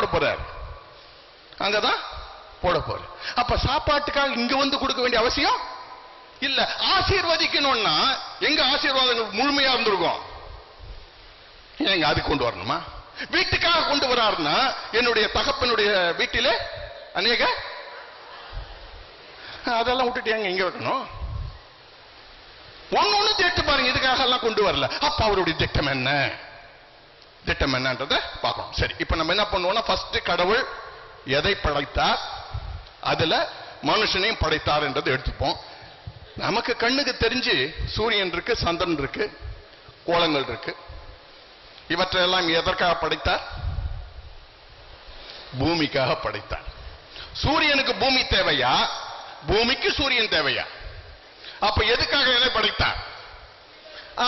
போட போறார், அங்கதான் போட போற. அப்ப சாப்பாட்டுக்காக இங்க வந்து கொடுக்க வேண்டிய அவசியம் இல்ல. ஆசீர்வதிக்கணும்னா எங்க ஆசீர்வாதங்கள் முழுமையா இருந்திருக்கும், எங்க அது கொண்டு வரணுமா? வீட்டுக்காக கொண்டு வராருன்னா என்னுடைய தகப்பனுடைய வீட்டிலே அநேக அதெல்லாம் விட்டுட்டு எங்க இங்க வைக்கணும்? ஒன்னு தேட்டு பாருங்க, இதுக்காக எல்லாம் கொண்டு வரல. அப்ப அவருடைய திட்டம் என்ன, திட்டம் என்னன்றத பார்க்கணும். சரி, இப்ப நம்ம என்ன பண்ணுவோம்னா, ஃபர்ஸ்ட் கடவுள் எதை படைத்தார், அதுல மனுஷனையும் படைத்தார் என்றதை எடுத்துப்போம். நமக்கு கண்ணுக்கு தெரிஞ்சு சூரியன் இருக்கு, சந்திரன் இருக்கு, கோலங்கள் இருக்கு. இவற்றையெல்லாம் எதற்காக படைத்தார்? பூமிக்காக படைத்தார். சூரியனுக்கு பூமி தேவையா, பூமிக்கு சூரியன் தேவையா? அப்ப எதுக்காக எதை படைத்தார்?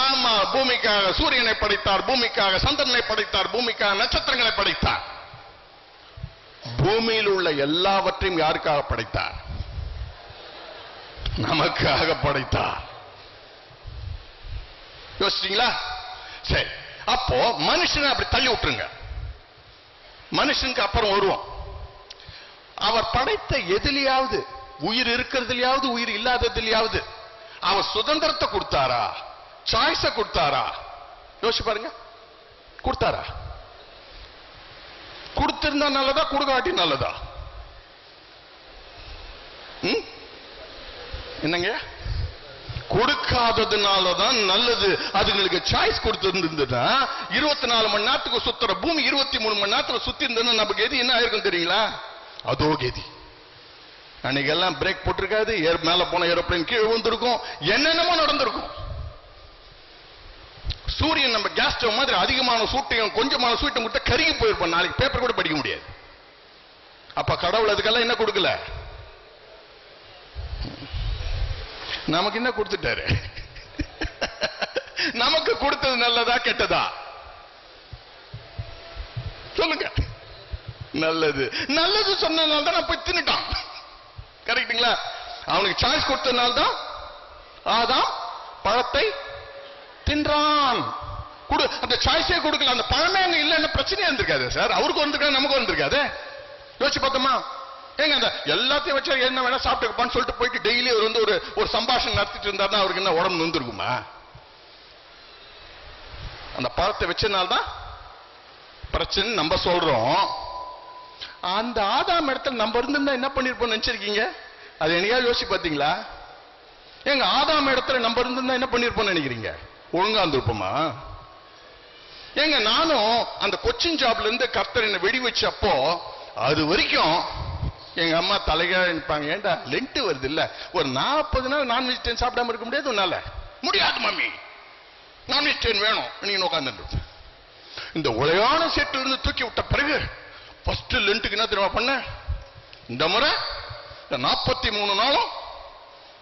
ஆமா, பூமிக்காக சூரியனை படைத்தார், பூமிக்காக சந்திரனை படைத்தார், பூமிக்காக நட்சத்திரங்களை படைத்தார். பூமியில் உள்ள எல்லாவற்றையும் யாருக்காக படைத்தார்? நமக்காக படைத்தார். யோசிச்சீங்களா? சரி, அப்போ மனுஷனை அப்படி தள்ளி விட்டுருங்க, மனுஷனுக்கு அப்புறம் வருவோம். அவர் படைத்த எதிலையாவது, உயிர் இருக்கிறதுலையாவது உயிர் இல்லாததிலையாவது அவர் சுதந்திரத்தை கொடுத்தாரா, சாய்ஸ கொடுத்தாரா? யோசிச்சு பாருங்க, கொடுத்தாரா? கொடுத்திருந்தா நல்லதா, கொடுக்காட்டி நல்லதா? என்னங்க? கொடுக்காததுனாலதான் நல்லது. அதுங்களுக்கு சாய்ஸ் கொடுத்திருந்ததுன்னா 24 மணி நேரத்துக்கு சுத்துற பூமி 23 மணி நேரத்துல சுத்தி இருந்ததுன்னா நமக்கு எது என்ன ஆயிருக்கும் தெரியுங்களா? அதோ கெதி. அன்னைக்கு எல்லாம் பிரேக் போட்டிருக்காது, மேல போன ஏரோப்ளேன் கீழே விழுந்திருக்கும், என்னென்னமோ நடந்திருக்கும். சூரியன் நம்ம கேஸ் ஸ்டவ் மாதிரி அதிகமான சூட்டையும் கொஞ்சமான சூட்டையும் கொடுத்தா கருகி போயிருப்போம், நாளைக்கு பேப்பர் கூட படிக்க முடியாது. அப்ப கடவுள் அதுக்கெல்லாம் என்ன கொடுக்கல, நமக்கு என்ன கொடுத்துட்டாரு? நமக்கு கொடுத்தது நல்லதா கெட்டதா சொல்லுங்க? நல்லது. நல்லது சொன்னதுனால தான் நான் போய் தின்னுட்டான். கரெக்டுங்களா? அவனுக்கு சாய்ஸ் கொடுத்ததுனால தான் ஆதாம் பழத்தை தின்றான். அந்த சாய்ஸே கொடுக்கல, அந்த பழமே அங்க இல்ல, பிரச்சனையா இருந்திருக்காது சார். அவருக்கு வந்திருக்காது, நமக்கு வந்திருக்காது. யோசிச்சு பார்த்தோமா? ஏங்க அந்த எல்லாத்தையும் வச்சா என்ன வேணா சாப்பிட்டுப்பான்னு சொல்லிட்டு போயிட்டு டெய்லி அவர் வந்து ஒரு சம்பாஷணம் நடத்திட்டு இருந்தாருன்னா அவருக்கு என்ன உடம்பு நொந்திருக்குமா? அந்த பழத்தை வச்சனால்தான் பிரச்சனை நம்ம சொல்றோம். அந்த ஆதாம் இடத்துல நம்ம இருந்திருந்தா என்ன பண்ணிருப்போம் நினைச்சிருக்கீங்க? அது என்னையாவது யோசிச்சு பார்த்தீங்களா? எங்க ஆதாம் இடத்துல நம்ம இருந்திருந்தா என்ன பண்ணிருப்போம் நினைக்கிறீங்க? ஒழுங்கா இருந்திருப்போமா? ஏங்க நானும் அந்த கொச்சின் ஜாப்ல இருந்து கர்த்தர் என்ன வெடி வச்சப்போ அது வரைக்கும் எங்க அம்மா தலைகா நிற்பாங்க. ஏண்டா லென்ட் வருது இல்ல, ஒரு 40 நாள் நான் வெஜிடேரியன் சாப்பிடாம இருக்க முடியாது உன்னால? முடியாது மம்மி, நான் வெஜிடேரியன் வேணும் நீங்க உட்கார்ந்து. இந்த உளையான செட்டில் இருந்து தூக்கி விட்ட பிறகு ஃபர்ஸ்ட் லென்ட்டுக்கு என்ன தெரியுமா பண்ண? இந்த முறை 43 நாளும்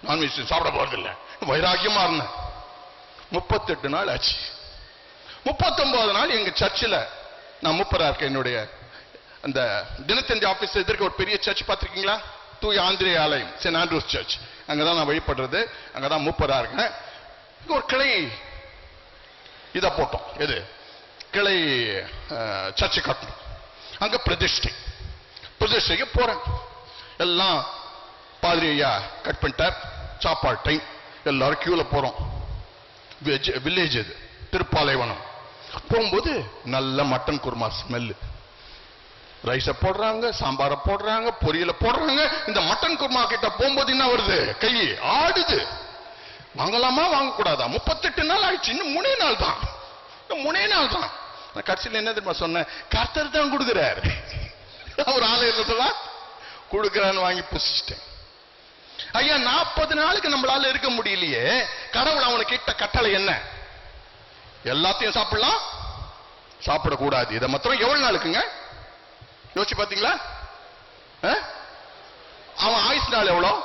நான் வெஜிடேரியன் சாப்பிட போறதில்லை, வைராக்கியமா இருந்தேன். 38 நாள் ஆச்சு. 39 நாள் எங்க சர்ச்சில் நான் மூப்பரா இருக்கேன். என்னுடைய அந்த தினத்தந்தி ஆபீஸ் எதிர்க்க ஒரு பெரிய சர்ச் பார்த்திருக்கீங்களா? தூய ஆந்திரே ஆலயம், சென்ட் ஆண்ட்ரூஸ் சர்ச். அங்கதான் நான் வழிபடுறது, அங்கதான் மூப்பரா இருக்கேன். ஒரு கிளை இதை போட்டோம், எது கிளை சர்ச்சை கட்டணும். அங்க பிரதிஷ்டைக்கு போறேன். எல்லாம் பாதிரி ஐயா கட் பண்ணிட்டார், சாப்பாடு டைம், எல்லாரும் கியூல போறோம். வில்லேஜ் இது, திருப்பாலைவனம். போகும்போது நல்ல மட்டன் குருமா ஸ்மெல்லு. ரைஸ போடுறாங்க, சாம்பார போடுறாங்க, பொரியல போடுறாங்க. இந்த மட்டன் குருமா கிட்ட போகும்போது என்ன வருது? கை ஆடுது. வாங்கலாமா வாங்கக்கூடாதா? 38 நாள் ஆயிடுச்சு, இன்னும் 3 நாள் தான், 3 நாள் தான். நான் கடைசியில் என்ன தெரியுமா சொன்னேன்? கர்த்தர் தான் கொடுக்கிறார், அவர் ஆலயத்துல கொடுக்கிறான்னு வாங்கி புசிச்சிட்டேன். ஐயா 40 நாளுக்கு நம்மளால இருக்க முடியலையே. கடவுள் அவனுக்கு கிட்ட கட்டளை என்ன? எல்லாத்தையும் சாப்பிடலாம், சாப்பிடக்கூடாது. இதை மாத்திரம் எவ்வளவு நாளுக்குங்க யோசிச்சு பாத்தீங்களா? அவன் ஆயுசு நாள் எவ்வளவு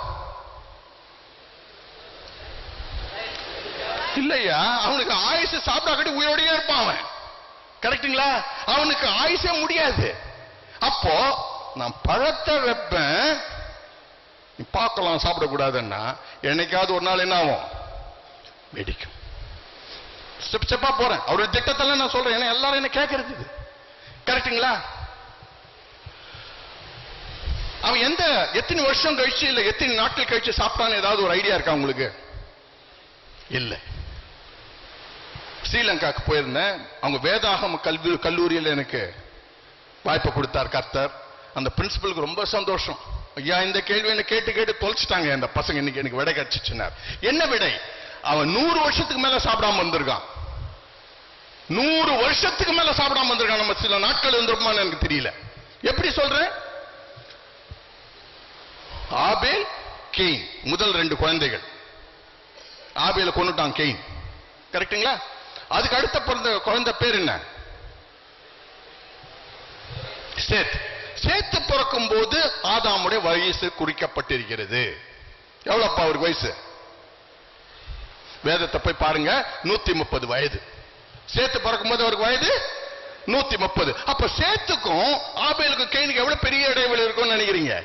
இல்லையா? அவனுக்கு ஆயுசு சாப்பிடாக்கட்டி உயிரோடையே இருப்பான் அவன். கரெக்டுங்களா? அவனுக்கு ஆயுசே முடியாது. அப்போ நான் பழத்தை வைப்பேன், பார்க்கலாம் சாப்பிடக்கூடாதுன்னா என்னைக்காவது ஒரு நாள் என்ன ஆகும்? வெடிக்கும். ஸ்டெப் ஸ்டெப்பா போறேன். அவருடைய திட்டத்தெல்லாம் நான் சொல்றேன், ஏன்னா எல்லாரும் என்ன கேட்கறது. கரெக்டுங்களா? எத்தனை வருஷம் கழிச்சு இல்ல எத்தனை நாட்கள் கழிச்சு சாப்பிட்டான்னு ஏதாவது ஒரு ஐடியா இருக்கா உங்களுக்கு? இல்ல. ஸ்ரீலங்காக்கு போயிருந்தேன். அவங்க வேதாகம கல்லூரியில் எனக்கு வாய்ப்பு கொடுத்தார் கர்த்தர். அந்த பிரின்சிபலுக்கு ரொம்ப சந்தோஷம். ஐயா, இந்த கேள்வி என்ன கேட்டு கேட்டு தொலைச்சிட்டாங்க அந்த பசங்க, இன்னைக்கு எனக்கு விடை கிடைச்சிச்சுனார். என்ன விடை? அவன் 100 வருஷத்துக்கு மேல சாப்பிடாம வந்திருக்கான். 100 வருஷத்துக்கு மேல சாப்பிடாம வந்திருக்கான். நம்ம சில நாட்கள் இருந்திருக்குமான்னு எனக்கு தெரியல. எப்படி சொல்றேன்? ஆபேல், கெயின், முதல் 2 குழந்தைகள். ஆபேல கொன்னுட்டான் கெயின், கரெக்டுங்களா? அதுக்கு அடுத்த பிறந்த குழந்தை பேர் என்ன? சேத். சேத்து பிறக்கும் போது ஆதாமுடைய வயசு குறிக்கப்பட்டிருக்கிறது. எவ்வளவுப்பா அவருக்கு வயசு? வேதத்தை போய் பாருங்க, 130 வயது. சேத்து பிறக்கும் போது அவருக்கு வயது 130. அப்ப சேத்துக்கும் ஆபேலுக்கும் கெயினுக்கு எவ்வளவு பெரிய இடைவெளி இருக்கும்னு நினைக்கிறீங்க?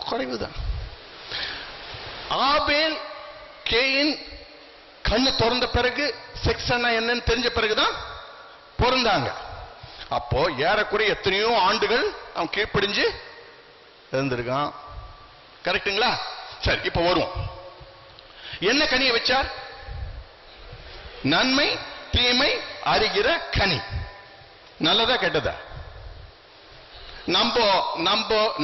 குறைவுதான். ஆபேல் கெயின் கண்ணு திறந்த பிறகு செக்ஸ் என்னன்னு தெரிஞ்ச பிறகுதான் பிறந்தாங்க. அப்போ ஏறக்குறைய எத்தனையோ ஆண்டுகள் அவன் கீழ்ப்படிஞ்சு இருந்திருக்கான். கரெக்டுங்களா? சரி, இப்ப வரும். என்ன கனியை வச்சார்? நன்மை தீமை அறிகிற கனி. நல்லதா கெட்டதா?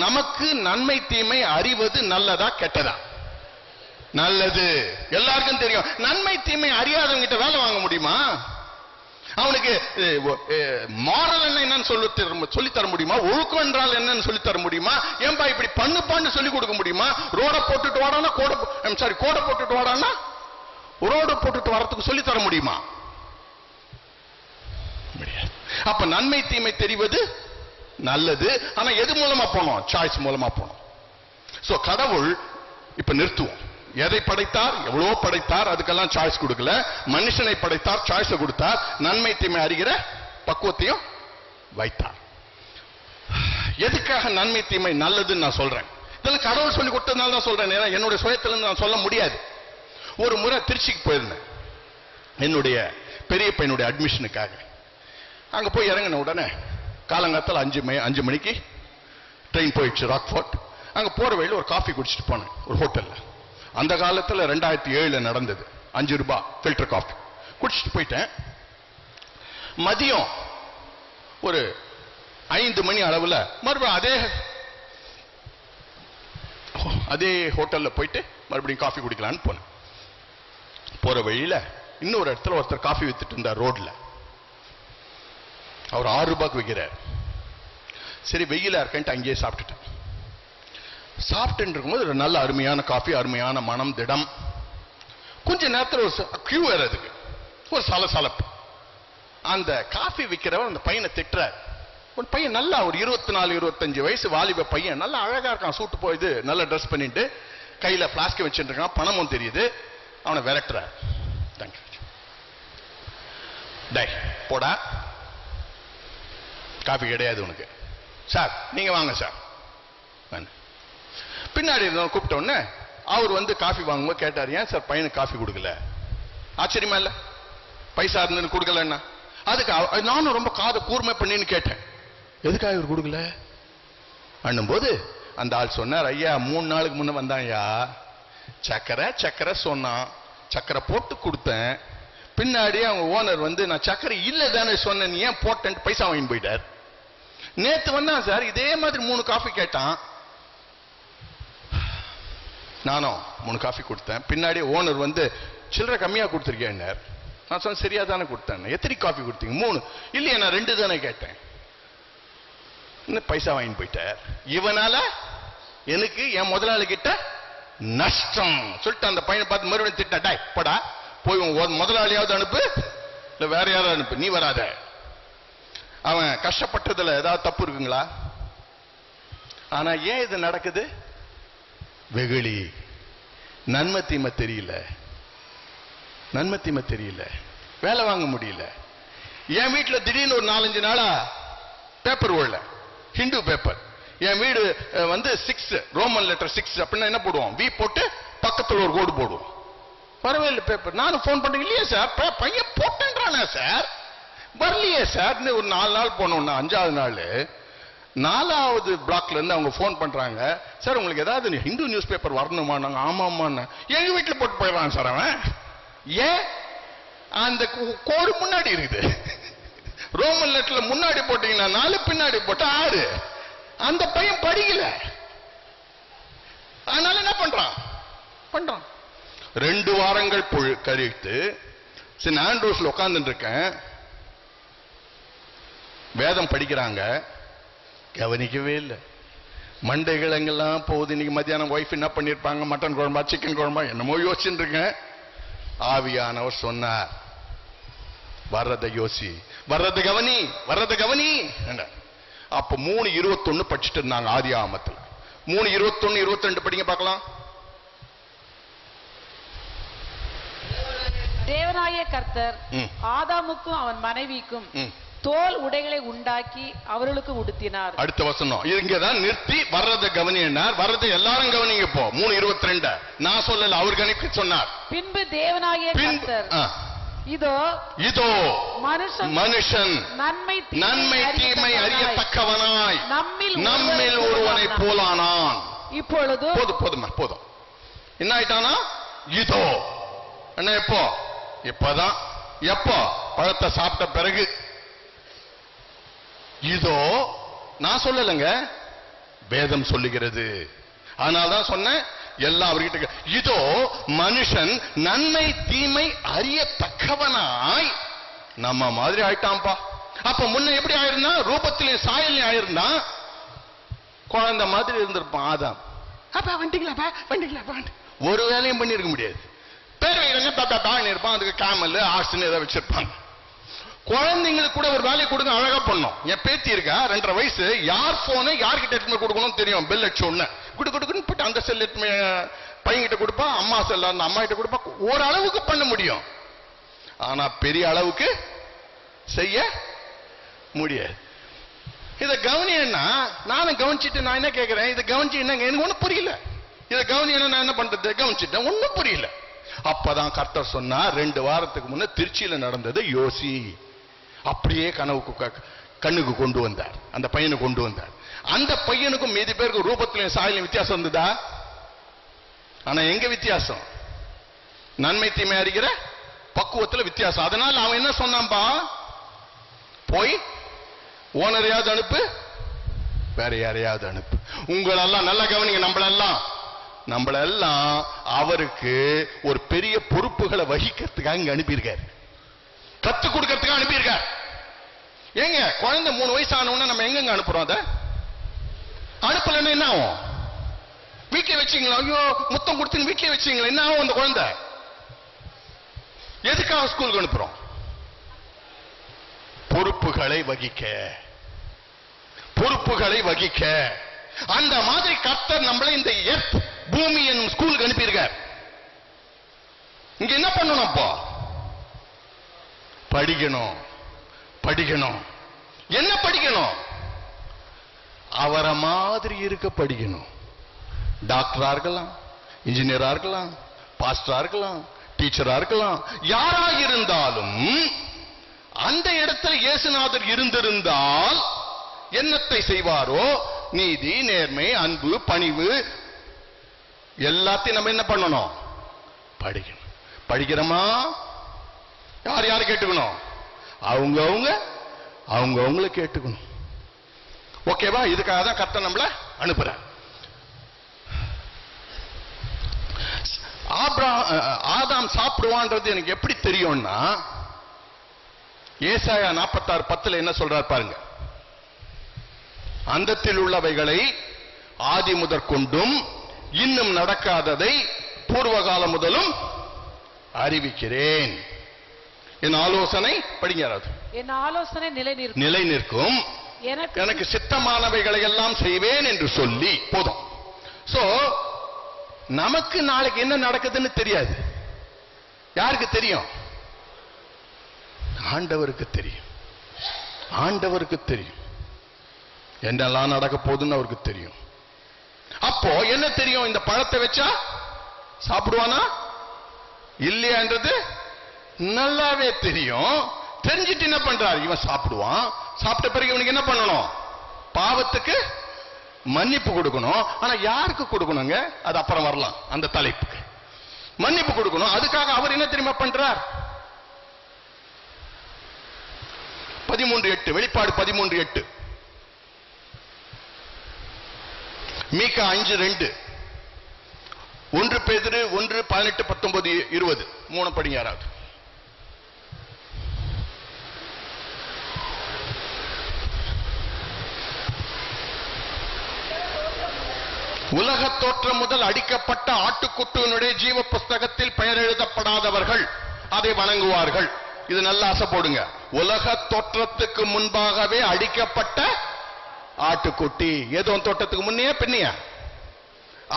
நமக்கு நன்மை தீமை அறிவது நல்லதா கெட்டதா? நல்லது. எல்லாருக்கும் தெரியும். நன்மை தீமை அறியாதவங்க கிட்ட வேலை வாங்க முடியுமா? அவனுக்கு மாரல் என்னன்னு சொல்லி தர முடியுமா? ஒழுக்கம் என்றால் என்னன்னு சொல்லி தர முடியுமா? ஏன்பா இப்படி பண்ணு சொல்லி கொடுக்க முடியுமா? ரோட போட்டுட்டு வாடானா கோடை போட்டுட்டு வாடானா ரோடு போட்டுட்டு வரத்துக்கு சொல்லி தர முடியுமா? முடியாது. அப்ப நன்மை தீமை தெரிவது நல்லது. ஆனா எது மூலமா போனோம்? சாய்ஸ் மூலமா போனோம். சோ கடவுள் இப்ப நிறுத்துவோம். எதை படைத்தார்? எவ்வளவு படைத்தார், அதுக்கெல்லாம் சாய்ஸ் கொடுக்கல. மனுஷனை படைத்தார், சாய்ஸ் கொடுத்தார். நன்மை தீமை அறிகிற பக்குவத்தையும் வைத்தார். எதுக்காக நன்மை தீமை நல்லதுன்னு நான் சொல்றேன்? இதெல்லாம் கடவுள் சொல்லி கொடுத்ததுனால தான் சொல்றேன். என்னுடைய சுயத்திலிருந்து நான் சொல்ல முடியாது. ஒரு முறை திருச்சிக்கு போயிருந்தேன் என்னுடைய பெரிய பையனுடைய அட்மிஷனுக்காக. அங்க போய் இறங்கின உடனே காலங்காத்தால் 5 மணிக்கு ட்ரெயின் போயிடுச்சு ராக்ஃபோர்ட். அங்க போற வழியில் ஒரு காஃபி குடிச்சிட்டு போனேன் ஒரு ஹோட்டல்ல. அந்த காலத்துல 2007 நடந்தது. 5 ரூபாய் ஃபில்டர் காஃபி குடிச்சிட்டு போயிட்டேன். மதியம் ஒரு 5 மணி அளவுல மறுபடியும் அதே ஹோட்டல்ல போயிட்டு மறுபடியும் காஃபி குடிக்கலான்னு போனேன். போற வழியில இன்னொரு இடத்துல ஒருத்தர் காஃபி வித்துட்டு இருந்தார் ரோட்ல. அவர் 6 ரூபாய்க்கு விற்கிறார். சரி, வெயிலா இருக்கேன்ட்டு அங்கேயே சாப்பிட்டுட்டேன். சாப்பிட்டு இருக்கும்போது ஒரு நல்ல அருமையான காஃபி, அருமையான மனம், திடம். கொஞ்ச நேரத்தில் ஒரு கியூ வேற, அதுக்கு ஒரு சலசலப்பு. அந்த காஃபி விற்கிறவர் அந்த பையனை திட்டுறார். ஒரு பையன் நல்லா ஒரு 24-25 வயசு வாலிப பையன், நல்லா அழகா இருக்கான். சூட்டு போயிது, நல்லா ட்ரெஸ் பண்ணிட்டு கையில பிளாஸ்க் வச்சுட்டு இருக்கான். பணமும் தெரியுது. அவனை விரட்டுறார். டேய் போடா, காஃபி கிடையாது உனக்கு. சார் நீங்க வாங்க சார். பின்னாடி இருந்தவன் கூப்பிட்ட உடனே அவர் வந்து காஃபி வாங்கும்போது கேட்டார், ஏன் சார் பையனுக்கு காஃபி கொடுக்கல? ஆச்சரியமா இல்ல? பைசா இருந்து கொடுக்கலன்னா. அதுக்கு நானும் ரொம்ப காதை கூர்மை பண்ணின்னு கேட்டேன், எதுக்காக இவர் கொடுக்கல அண்ணும்போது அந்த ஆள் சொன்னார், ஐயா 3 நாளுக்கு முன்ன வந்தான் ஐயா, சக்கரை சொன்னான், சக்கரை போட்டு கொடுத்தேன். பின்னாடி அவங்க ஓனர் வந்து நான் சக்கரை இல்ல தானே சொன்னேன், நீ ஏன் போட்டேன்ட்டு பைசா வாங்கி போயிட்டார். நேத்து வந்தான் சார், இதே மாதிரி 3 காஃபி கேட்டான். நானும் 3 காஃபி கொடுத்தேன். பின்னாடி ஓனர் வந்து சில்லறை கம்மியா கொடுத்துருக்கேன். நான் சொன்னேன் சரியா தானே கொடுத்தேன். எத்தனை காஃபி கொடுத்தீங்க? 3. இல்லையா, நான் 2 தானே கேட்டேன். பைசா வாங்கி போயிட்டார். இவனால எனக்கு என் முதலாளி கிட்ட நஷ்டம் சொல்லிட்டு அந்த பையனை பார்த்து மறுபடியும் திட்ட, டாய் போடா, போய் முதலாளியாவது அனுப்பு, இல்ல வேற யாராவது அனுப்பு, நீ வராத. அவன் கஷ்டப்பட்டதுல ஏதாவது தப்பு இருக்குங்களா? ஆனா ஏன் இது நடக்குது? வெகுளி. நன்மை தீமை தெரியல, வேலை வாங்க முடியல. என் வீட்டுல திடீர்னு ஒரு 4-5 நாளா பேப்பர் ஓடல, ஹிந்து பேப்பர். என் வீடு வந்து 6 ரோமன் லெட்டர் 6 அப்படின்னா என்ன போடுவோம்? வி போட்டு பக்கத்துல ஒரு கோடு போடுவோம். வரவேல்ல பேப்பர். நானும் போன் பண்ணேன், இல்லையே சார் பையன் போட்டேன்றானா சார், வரலையே சார். ஒரு 4 நாள் போனோம்னா 5வது நாள் 4வது பிளாக்ல இருந்து அவங்க போன் பண்றாங்க, சார் உங்களுக்கு ஏதாவது ஹிந்து நியூஸ் பேப்பர் வரணுமா? நாங்க ஆமாமா, எங்க வீட்டுல போட்டு போயிடறான் சார் அவன். ஏன்? அந்த கோடு முன்னாடி இருக்குது. ரோமன் லெட்டர்ல முன்னாடி போட்டீங்கன்னா 4, பின்னாடி போட்டா 6. அந்த பையன் படிக்கல, அதனால என்ன பண்றான்? 2 வாரங்கள் கழித்து சென்ட் ஆண்ட்ரூஸ்ல உட்கார்ந்துட்டு இருக்கேன். வேதம் படிக்கிறாங்க, கவனிக்கவே இல்லை. மண்டைகள் எங்கெல்லாம் போகுது. இன்னைக்கு மத்தியானம் ஒய்ஃப் என்ன பண்ணிருப்பாங்க? மட்டன் குழம்பா, சிக்கன் குழம்பா, என்னமோ யோசிச்சுட்டு இருக்கேன். ஆவியானவர் சொன்னார், வர்றதை யோசி, வர்றது கவனி, வர்றது கவனி. அப்ப 3:21 படிச்சுட்டு இருந்தாங்க ஆதி ஆகமத்துல. 3:21, 22 படிங்க பார்க்கலாம். தேவனாய கர்த்தர் ஆதாமுக்கும் அவன் மனைவிக்கும் தோல் உடைகளை உண்டாக்கி அவர்களுக்கு உடுத்தினார். அடுத்த வசனம் இங்கதான் நிறுத்தி வர்றதை கவனினார். வர்றது எல்லாரும் கவனிங்க. இப்போ 3:22 நான் சொல்லல, அவர் கணிக்க சொன்னார். பின்பு தேவனாய கர்த்தர் இதோ மனுஷன் நன்மை தீமை அறியத்தக்கவனாய் நம்மில் ஒருவனை போலானான். இப்பொழுது போதும். என்ன ஆயிட்டானா? இதோ என்ன? எப்போ? இப்பதான். எப்போ? பழத்தை சாப்பிட்ட பிறகு. இதோ நான் சொல்லலைங்க, வேதம் சொல்லுகிறது. அதனால்தான் சொன்னேன் எல்லாம் அவர்கிட்ட. இதோ மனுஷன் நன்மை தீமை அறியத்தக்கவனாய் நம்ம மாதிரி ஆயிட்டான்பா. அப்ப முன்ன எப்படி ஆயிருந்தா? ரூபத்திலே சாயலே ஆயிருந்தா, குழந்தை மாதிரி இருந்திருப்பான் ஆதாம். அப்பா வண்டிங்களாப்பா ஒரு வேலையும் பண்ணிருக்க முடியாது. பேர் வைக்கிறங்க தாத்தா இருப்பான். அதுக்கு கேமல் ஆஸ்டின் ஏதாவது வச்சிருப்பாங்க. குழந்தைங்களுக்கு கூட ஒரு வேலையை கொடுங்க, அழகா பண்ணும். என் பேத்தி இருக்கா 2.5 வயசு. யார் போனை யார்கிட்ட எடுத்து கொடுக்கணும் தெரியும். பெல் அடிச்ச உடனே குடுக்குன்னு போட்டு அந்த செல் எடுத்து பையன்கிட்ட கொடுப்பா, அம்மா செல்ல அந்த அம்மா கிட்ட கொடுப்பா. ஓரளவுக்கு பண்ண முடியும், ஆனா பெரிய அளவுக்கு செய்ய முடியாது. இதை கவனியன்னா நானும் கவனிச்சுட்டு நான் என்ன கேட்கிறேன், இதை கவனிச்சு என்னங்க எனக்கு ஒன்னும் புரியல. இதை கவனியன்னா நான் என்ன பண்றது? கவனிச்சுட்டேன், ஒன்னும் புரியல. அப்பதான் கர்த்தர் சொன்னா, 2 வாரத்துக்கு முன்ன திருச்சியில நடந்தது யோசி. அப்படியே கண்ணுக்கு கொண்டு வந்தார். அந்த பையனை கொண்டு வந்தார். அந்த பையனுக்கும் மீதி பேருக்கு ரூபத்திலையும் சாயலையும் வித்தியாசம் இருந்ததா? ஆனா எங்க வித்தியாசம்? நன்மை தீமை அறிகிற பக்குவத்துல வித்தியாசம். அதனால அவன் என்ன சொன்னான்பா? போய் ஓனரையாவது அனுப்பு, வேற யாரையாவது அனுப்பு. உங்களெல்லாம் நல்லா கவனிங்க. நம்மளெல்லாம் அவருக்கு ஒரு பெரிய பொறுப்புகளை வகிக்கிறதுக்காக இங்க அனுப்பியிருக்காரு, கத்துக் கொடுக்கறதுக்காக அனுப்பியிருக்காரு. ஏங்க குழந்தை 3 வயசு ஆனவொன்னு நம்ம எங்க அனுப்புறோம்? அதை அனுப்பலன்னா என்ன ஆகும்? வீட்டில் வச்சீங்களா? ஐயோ முத்தம் கொடுத்து வீட்டில் வச்சீங்களா? என்ன ஆகும் அந்த குழந்தை? எதுக்காக ஸ்கூலுக்கு அனுப்புறோம்? பொறுப்புகளை வகிக்க. அந்த மாதிரி கர்த்தர் நம்மளை இந்த பூமி என்னும் ஸ்கூலுக்கு அனுப்பியிருக்கார். இங்க என்ன பண்ணணும்? அப்போ படிக்கணும். என்ன படிக்கணும்? அவரை மாதிரி இருக்க படிக்கணும். டாக்டரா இருக்கலாம், இன்ஜினியரா இருக்கலாம், பாஸ்டரா இருக்கலாம், டீச்சரா இருக்கலாம். யாரா இருந்தாலும் அந்த இடத்துல இயேசுநாதர் இருந்திருந்தால் என்னத்தை செய்வாரோ, நீதி, நேர்மை, அன்பு, பணிவு எல்லாத்தையும் நம்ம என்ன பண்ணணும்? படிக்கிறோமா? யார் கேட்டுக்கணும்? அவங்கவுங்கள கேட்டுக்கணும். ஓகேவா? இதுக்காக தான் கர்த்தர் நம்மள அனுப்புற. ஆதாம் சாப்பிடுவான்றது எனக்கு எப்படி தெரியும்னா, ஏசாயா 46:10 என்ன சொல்றார் பாருங்க. அந்தத்தில் உள்ளவைகளை ஆதி முதற்கொண்டும் இன்னும் நடக்காததை பூர்வகால முதலும் அறிவிக்கிறேன். என் ஆலோசனை படிங்க. என் ஆலோசனை நிலை நிற்கும், எனக்கு சித்தமானவைகளை எல்லாம் செய்வேன் என்று சொல்லி போதும். சோ நமக்கு நாளைக்கு என்ன நடக்குதுன்னு தெரியாது. யாருக்கு தெரியும்? ஆண்டவருக்கு தெரியும். என்னெல்லாம் நடக்க போகுதுன்னு அவருக்கு தெரியும். அப்போ என்ன தெரியும்? இந்த பழத்தை வச்சா சாப்பிடுவானா இல்லையான்றது நல்லாவே தெரியும். தெரிஞ்சிட்டு என்ன பண்றாரு? இவன் சாப்பிடுவான். சாப்பிட்ட பிறகு இவனுக்கு என்ன பண்ணணும்? பாவத்தை பாவத்துக்கு மன்னிப்பு கொடுக்கணும். ஆனா யாருக்கு கொடுக்கணுங்க? அது அப்புறம் வரலாம் அந்த தலைப்புக்கு. மன்னிப்பு கொடுக்கணும். அதுக்காக அவர் என்ன தெரியுமா பண்றார்? 13:8 வெளிப்பாடு 13:8, மீகா 5:2, 1 பேதுரு 1:18-19-20 3 படிங்க யாராவது. உலக தோற்றம் முதல் அடிக்கப்பட்ட ஆட்டுக்குட்டியினுடைய ஜீவ புஸ்தகத்தில் பெயர் எழுதப்படாதவர்கள் அதை வணங்குவார்கள். இது நல்ல ஆசை போடுங்க. உலக தோற்றத்துக்கு முன்பாகவே அடிக்கப்பட்ட ஆட்டுக்குட்டி. ஏதோ தோட்டத்துக்கு முன்னையே பின்னியா?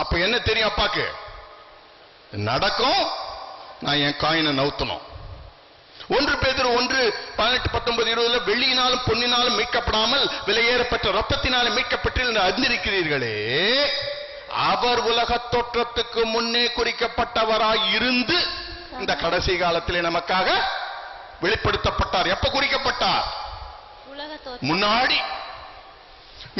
அப்ப என்ன தெரியும் அப்பாக்கு? நடக்கும், நான் என் காயினை நவுத்தணும். 1 பேதுரு 1:18-19-20 வெள்ளியினாலும் பொன்னினாலும் மீட்கப்படாமல் விலையேறப்பட்ட ரத்தத்தினாலும் மீட்கப்பட்டு அறிந்திருக்கிறீர்களே, அவர் உலக தோற்றத்துக்கு முன்னே குறிக்கப்பட்டவராய் இருந்து இந்த கடைசி காலத்திலே நமக்காக வெளிப்படுத்தப்பட்டார். எப்ப குறிக்கப்பட்டார்? முன்னாடி.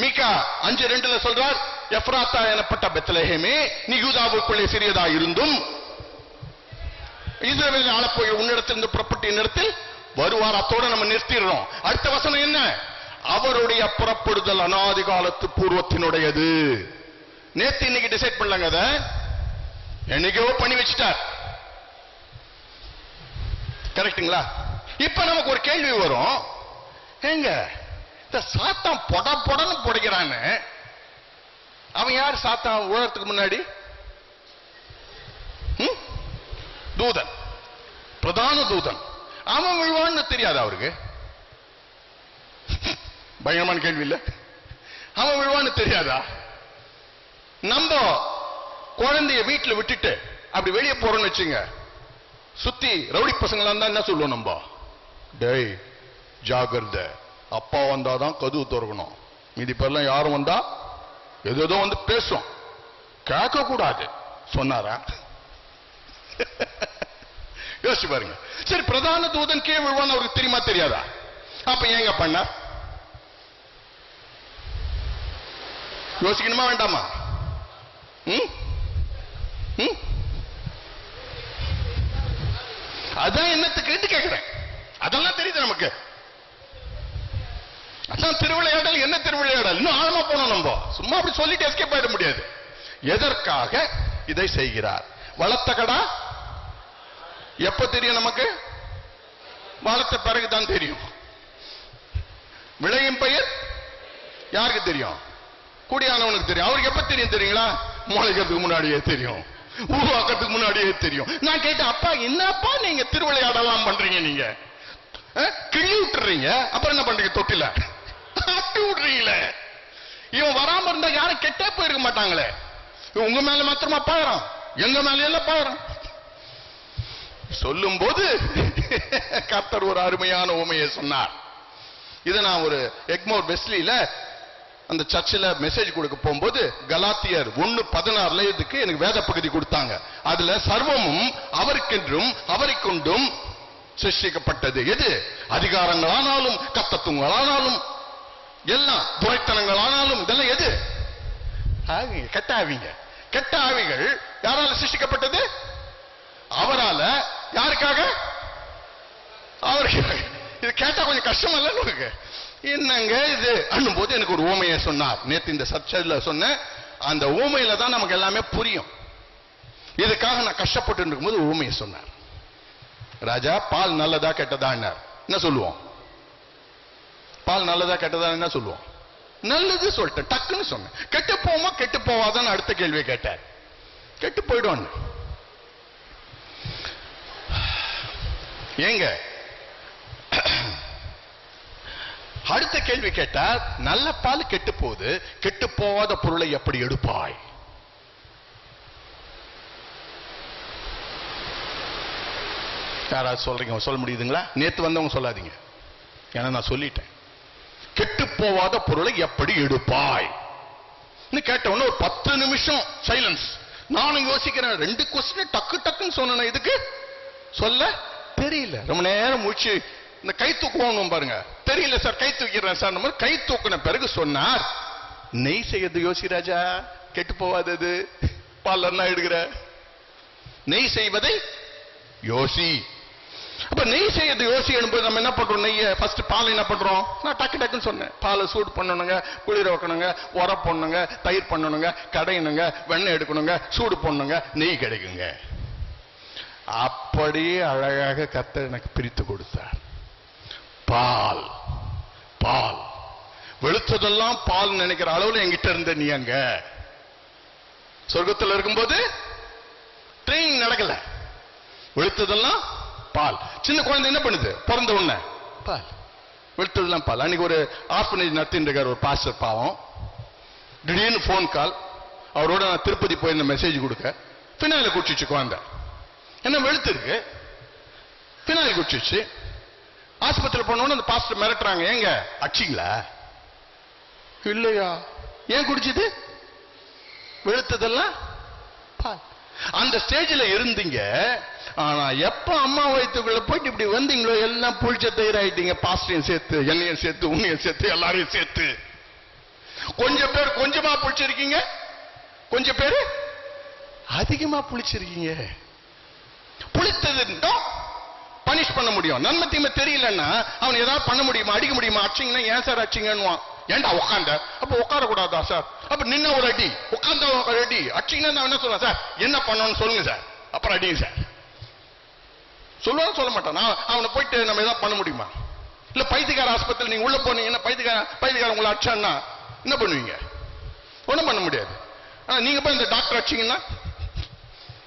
மீகா 5:2 சொல்றார், எப்ராத்தா எனப்பட்ட பெத்லஹேமே, நீ யூதாவுக்குள்ளே சிறியதா இருந்தும் இஸ்ரவேலை ஆளப்போய் உன்னிடத்திலிருந்து புறப்பட்டு என்னிடத்தில் வருவார். அத்தோட நம்ம நிறுத்திடுறோம். அடுத்த வசனம் என்ன? அவருடைய புறப்படுதல் அநாதி காலத்து பூர்வத்தினுடையது. நேத்து இன்னைக்கு டிசைட் பண்ணலாங்க, அத என்னைக்கோ பண்ணி வச்சுட்டார். கரெக்டுங்களா? இப்ப நமக்கு ஒரு கேள்வி வரும், ஏங்க இந்த சாத்தான் பொடன்னு புடைக்கிறான்னு, அவன் யார்? சாத்தான் உலகத்துக்கு முன்னாடி தூதன், பிரதான தூதன். அவன் விழுவான்னு தெரியாது அவருக்கு? பயங்கரமான கேள்வி இல்ல? அவன் விழுவான்னு தெரியாதா? நம்ம குழந்தைய வீட்டுல விட்டுட்டு அப்படி வெளியே போறோம்னு வச்சுங்க, சுத்தி ரவுடி பசங்களா இருந்தா என்ன சொல்லுவோம் நம்ம? டேய் ஜாகிரத, அப்பா வந்தாதான் கதவு திறக்கணும், மீதி பேர்லாம் யாரும் வந்தா ஏதோ வந்து பேசும், கேட்க கூடாது சொன்னாரா? யோசிச்சு பாருங்க. சரி, பிரதான தூதன் கீழே விழுவான்னு அவருக்கு தெரியுமா தெரியாதா? அப்ப ஏங்க பண்ண? யோசிக்கணுமா வேண்டாமா? அதான் என்னத்துக்கு கேட்கிறேன். அதெல்லாம் தெரியுது நமக்கு. அதான் திருவிளையாடல். என்ன திருவிளையாடல்? இன்னும் ஆழமா போனோம். நம்ம சும்மா அப்படி சொல்லிட்டு எஸ்கேப் ஆயிட முடியாது. எதற்காக இதை செய்கிறார்? வளர்த்த கடா எப்ப தெரியும் நமக்கு? வளர்த்த பிறகுதான் தெரியும். விளையும் பயிர் யாருக்கு தெரியும்? குடியானவனுக்கு தெரியும். அவருக்கு எப்ப தெரியும் தெரியுங்களா? முளைக்கிறதுக்கு முன்னாடியே தெரியும், உருவாக்கிறதுக்கு முன்னாடியே தெரியும். நான் கேட்டேன், அப்பா என்னப்பா நீங்க திருவிளையாடலாம் பண்றீங்க? நீங்க கிள்ளி விட்டுறீங்க, அப்புறம் என்ன பண்றீங்க? தொட்டில அட்டி விடுறீங்களே. இவன் வராம இருந்தா யாரும் கெட்டே போயிருக்க மாட்டாங்களே. உங்க மேல மாத்திரமா பாயிரம், எங்க மேல எல்லாம் பாயிரம். சொல்லும் போது கர்த்தர் ஒரு அருமையான உமையை சொன்னார். இதை நான் ஒரு எக்மோர் வெஸ்லியில அந்த சர்ச்சில் மெசேஜ் கொடுக்க போகும்போது கலாத்தியர் 1:16 இதுக்கு எனக்கு வேத பகுதி கொடுத்தாங்க. அதுல சர்வமும் அவருக்கென்றும் அவரை கொண்டும் சிருஷ்டிக்கப்பட்டது. எது? அதிகாரங்களானாலும் கத்தத்துவங்களானாலும் எல்லாம் துரைத்தனங்களானாலும் இதெல்லாம் எது? கெட்ட ஆவிங்க. கெட்ட ஆவிகள் யாரால சிருஷ்டிக்கப்பட்டது? அவரால. யாருக்காக? அவருக்காக. இது கேட்டா கொஞ்சம் கஷ்டம் இல்ல உங்களுக்கு? என்னங்க இது அண்ணும் போது எனக்கு ஒரு ஊமையை சொன்னார். நேற்று இந்த சர்ச்சையில் சொன்ன அந்த ஊமையில தான் நமக்கு எல்லாமே புரியும். இதுக்காக நான் கஷ்டப்பட்டு இருக்கும்போது ஊமையை சொன்னார். ராஜா, பால் நல்லதா கெட்டதா என்ன சொல்லுவோம்? பால் நல்லதா கெட்டதா என்ன சொல்லுவோம்? நல்லது சொல்லிட்டேன், டக்குன்னு சொன்னேன். கெட்டு போமா கெட்டு போவாதான் அடுத்த கேள்வியை கேட்டார். கெட்டு போயிடும். ஏங்க அடுத்த கேள்வி கேட்டார், நல்ல பால் கெட்டு போகுது, கெட்டு போவாத பொருளை எப்படி எடுப்பாய்? யாராவது சொல்றீங்க? சொல்ல முடியுதுங்களா? நேத்து வந்தவங்க சொல்லாதீங்க, ஏன்னா நான் சொல்லிட்டேன். கெட்டு போவாத பொருளை எப்படி எடுப்பாய் கேட்டவொன்னு ஒரு 10 நிமிஷம் சைலன்ஸ். நானும் யோசிக்கிறேன், 2 கொஸ்டின் டக்கு டக்குன்னு சொன்ன, இதுக்கு சொல்ல தெரியல. ரொம்ப நேரம் முடிச்சு இந்த கை தூக்குவோம் பாருங்க, தெரியல சார் கை தூக்கிறேன் சார். கை தூக்கின பிறகு சொன்னார், நெய் செய்யறது யோசி ராஜா, கெட்டு போவாதது. பால் என்ன எடுக்கிற? நெய் செய்வதை யோசி. அப்ப நெய் செய்யறது யோசி என்பது நம்ம என்ன பண்றோம்? நெய்ய ஃபர்ஸ்ட் பால் என்ன பண்றோம்? நான் டக்கு டக்குன்னு சொன்னேன். பாலை சூடு பண்ணணுங்க, குளிர வைக்கணுங்க, உர பண்ணணுங்க, தயிர் பண்ணணுங்க, கடையணுங்க, வெண்ணெய் எடுக்கணுங்க, சூடு பண்ணணுங்க, நெய் கிடைக்குங்க. அப்படியே அழகாக கர்த்தர் எனக்கு பிரித்து கொடுத்தார். பால் பால் வெளுத்ததெல்லாம் பால் நினைக்கிற அளவுல என்கிட்ட இருந்த நீ அங்க சொர்க்கத்தில் இருக்கும்போது ட்ரெயினிங் நடக்கல. வெளுத்ததெல்லாம் பால். சின்ன குழந்தை என்ன பண்ணுது? பிறந்த உடனே பால், வெளுத்ததெல்லாம் பால். அன்னைக்கு ஒரு ஆர்ஃபனேஜ் நடத்திட்டு இருக்கார் ஒரு பாஸ்டர், பாவம். திடீர்னு போன் கால். அவரோட நான் திருப்பதி போயிருந்த மெசேஜ் கொடுக்க, பின்னால குடிச்சிச்சு குழந்தை. என்ன வெளுத்து இருக்கு, பின்னால குடிச்சிச்சு. ஆஸ்பத்திரி போனோன்னு அந்த பாஸ்டர் மிரட்டுறாங்க, ஏங்க அடிச்சிங்களா? இல்லையா. ஏன் குடிச்சது? வெளுத்ததெல்லாம் பால். அந்த ஸ்டேஜில் இருந்தீங்க. ஆனா எப்ப அம்மா வயிற்றுக்குள்ள போயிட்டு இப்படி வந்தீங்களோ எல்லாம் புளிச்ச தயிராயிட்டீங்க. பாஸ்டரையும் சேர்த்து, என்னையும் சேர்த்து, உன்னையும் சேர்த்து, எல்லாரையும் சேர்த்து. கொஞ்சம் பேர் கொஞ்சமா புளிச்சிருக்கீங்க, கொஞ்சம் பேர் அதிகமா புளிச்சிருக்கீங்க. புளித்தது பனிஷ் பண்ண முடியும். நன்மை தீமை தெரியலன்னா அவன் ஏதாவது பண்ண முடியுமா? அடிக்க முடியுமா? அடிச்சிங்கன்னா ஏன் சார் அடிச்சிங்கன்னு. ஏன்டா உட்காந்த? அப்ப உட்கார கூடாதா சார்? அப்ப நின்ன ஒரு அடி, உட்கார்ந்த ஒரு அடி. அடிச்சிங்கன்னா நான் என்ன சொல்றேன்? சார் என்ன பண்ணணும்னு சொல்லுங்க சார், அப்புறம் அடிங்க சார். சொல்லுவாங்க சொல்ல மாட்டான். அவனை போயிட்டு நம்ம ஏதாவது பண்ண முடியுமா? இல்ல பைத்தியக்கார ஆஸ்பத்திரி நீங்க உள்ள போனீங்கன்னா பைத்தியக்கார உங்களை அடிச்சான்னா என்ன பண்ணுவீங்க? ஒண்ணும் பண்ண முடியாது. நீங்க போய் இந்த டாக்டர் அடிச்சீங்கன்னா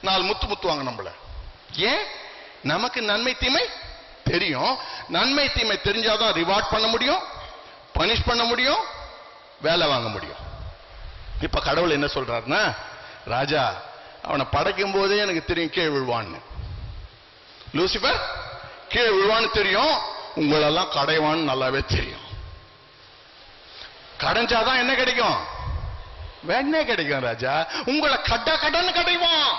4 முத்து முத்துவாங்க நம்மள. ஏன்? நமக்கு நன்மை தீமை தெரியும். நன்மை தீமை தெரிஞ்சாதான் ரிவார்ட் பண்ண முடியும், பனிஷ் பண்ண முடியும், வேலை வாங்க முடியும். இப்ப கடவுள் என்ன சொல்றாருன்னா, ராஜா அவனை படைக்கும் போதே எனக்கு தெரியும் கீழே விழுவான்னு. லூசிபர் கீழே விழுவான்னு தெரியும், உங்களெல்லாம் கடைவான்னு நல்லாவே தெரியும். கடைஞ்சாதான் என்ன கிடைக்கும்? வேணே கிடைக்கும் ராஜா. உங்களை கடன் கடைவான்.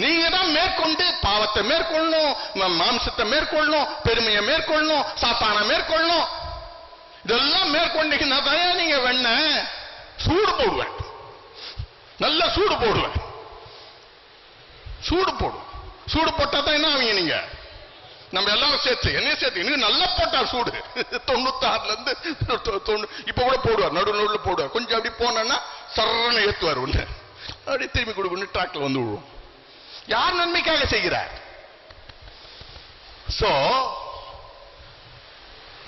நீங்க தான் மேற்கொண்டு பாவத்தை மேற்கொள்ளணும், மாம்சத்தை மேற்கொள்ளணும், பெருமையை மேற்கொள்ளணும், சாத்தான மேற்கொள்ளணும். இதெல்லாம் மேற்கொண்டீங்கன்னா தான் நீங்க வெண்ண சூடு போடுவேன், நல்ல சூடு போடுவேன். சூடு போடும். சூடு போட்டா தான் என்ன ஆவீங்க நீங்க? நம்ம எல்லாரும் சேர்த்து என்னையும் சேர்த்து இன்னும் நல்லா போட்டார் சூடு. 96ல இருந்து 90 இப்ப கூட போடுவார், நடுவில் போடுவார். கொஞ்சம் அப்படி போனா சரண ஏத்துவார். ஒண்ணு அப்படியே திரும்பி கொடுக்கணும், டிராக்ல வந்து விழுவோம். யார் நன்மைக்காக செய்கிறார்? சோ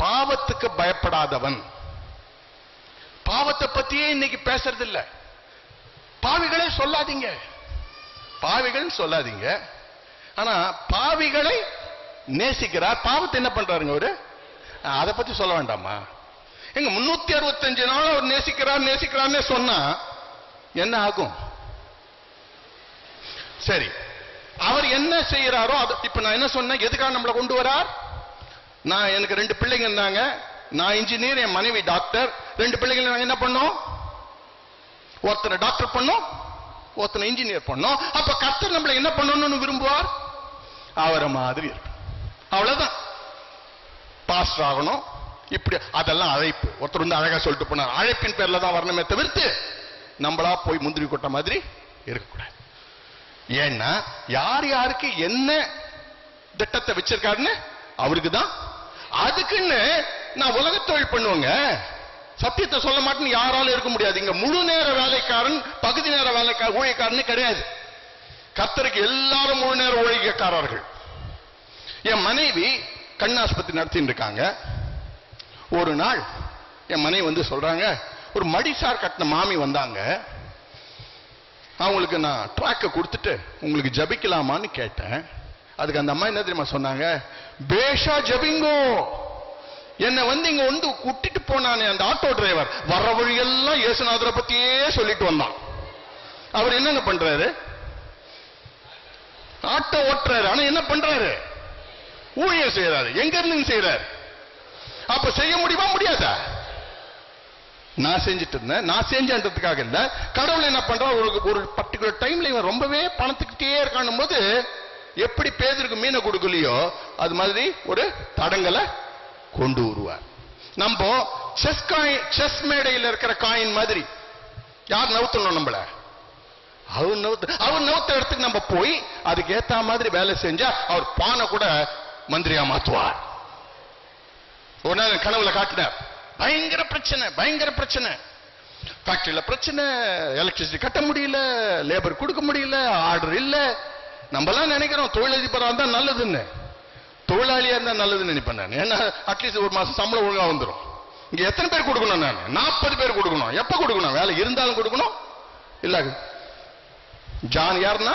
பாவத்துக்கு பயப்படாதவன். பாவத்தை பத்தியே இன்னைக்கு பேசுறது இல்ல. பாவிகளே சொல்லாதீங்க, பாவிகள் சொல்லாதீங்க. ஆனா பாவிகளை நேசிக்கிறார். பாவத்தை என்ன பண்றாருங்க அவரு? அதை பத்தி சொல்ல வேண்டாமா? எங்க 365 நாள் அவர் நேசிக்கிறார்னே சொன்னா என்ன ஆகும்? சரி, அவர் என்ன செய்யறாரோ அது. இப்ப நான் என்ன சொன்னேன், எதுக்காக நம்மளை கொண்டு வரார்? நான் எனக்கு 2 பிள்ளைங்க இருந்தாங்க. நான் இன்ஜினியர், என் மனைவி டாக்டர். 2 பிள்ளைங்களை நாங்க என்ன பண்ணோம்? ஒருத்தனை டாக்டர் பண்ணோம், ஒருத்தனை இன்ஜினியர் பண்ணோம். அப்ப கர்த்தர் நம்மளை என்ன பண்ணணும்னு விரும்புவார்? அவரை மாதிரி இருக்கும். அவ்வளவுதான். பாஸ்டர் ஆகணும் இப்படி, அதெல்லாம் அழைப்பு. ஒருத்தர் வந்து அழகா சொல்லிட்டு போனார், அழைப்பின் பேர்ல தான் வரணுமே தவிர்த்து நம்மளா போய் முந்திரி கொட்ட மாதிரி இருக்கக்கூடாது. ஏன்னா யார் யாருக்கு என்ன திட்டத்தை வச்சிருக்காருன்னு அவருக்கு தான். அதுக்குன்னு நான் உலக தொழில் பண்ணுவேங்க, சத்தியத்தை சொல்ல மாட்டேன்னு யாராலும் இருக்க முடியாது. இங்க முழு நேர வேலைக்காரன், பகுதி நேர வேலைக்காரன், ஊழியக்காரன்னு கிடையாது. கர்த்தருக்கு எல்லாரும் முழு நேர ஊழியக்காரர்கள். என் மனைவி கண்ணாஸ்பத்திரி நடத்திட்டு இருக்காங்க. ஒரு நாள் என் மனைவி வந்து சொல்றாங்க, ஒரு மடிசார் கட்டின மாமி வந்தாங்க. அவங்களுக்கு நான் ட்ராக்கை கொடுத்துட்டு உங்களுக்கு ஜபிக்கலாமான்னு கேட்டேன். அதுக்கு அந்த அம்மா என்ன தெரியுமா சொன்னாங்க? பேஷா ஜபிங்கோ. என்னை வந்து இங்க வந்து கூட்டிட்டு போனானே அந்த ஆட்டோ டிரைவர், வர வழியெல்லாம் இயேசுநாதரை பத்தியே சொல்லிட்டு வந்தான். அவர் என்னங்க பண்றாரு? ஆட்டோ ஓட்டுறாரு. ஆனா என்ன பண்றாரு? ஊழியர் செய்யறாரு. எங்க இருந்து செய்யறாரு? அப்ப செய்ய முடியுமா? முடியாதா? நான் செஞ்சுட்டு இருந்தேன். நான் செஞ்சதுக்காக இல்ல, கடவுள் என்ன பண்றா, ஒரு பர்டிகுலர் டைம்ல இவன் ரொம்பவே பணத்துக்கிட்டே இருக்கானும் போது எப்படி பேதருக்கு மீனை கொடுக்கலையோ அது மாதிரி ஒரு தடங்களை கொண்டு வருவார். நம்ம செஸ் மேடையில் இருக்கிற காயின் மாதிரி யார் நவுத்தணும் நம்மள? அவர் நவுத்த இடத்துக்கு நம்ம போய் அதுக்கு ஏத்த மாதிரி வேலை செஞ்சா அவர் பானை கூட மந்திரியா மாத்துவார். ஒரு நாள் கனவுல காட்டினார், பயங்கர பிரச்சனை, பயங்கர பிரச்சனை. ஃபேக்டரியில பிரச்சனை, எலக்ட்ரிசிட்டி கட்ட முடியல, லேபர் கொடுக்க முடியல, ஆர்டர் இல்ல. நம்மலாம் நினைக்கிறோம் தொழிலதிபரா இருந்தா நல்லதுன்னு, தொழிலாளியா இருந்தா நல்லதுன்னு நினைப்பேன் நான். ஏன்னா அட்லீஸ்ட் ஒரு மாசம் சம்பளம் ஒழுங்கா வந்துடும். இங்க எத்தனை பேர் கொடுக்கணும்? நான் 40 பேர் கொடுக்கணும். எப்ப கொடுக்கணும்? வேலை இருந்தாலும் கொடுக்கணும். இல்ல ஜான் யாருன்னா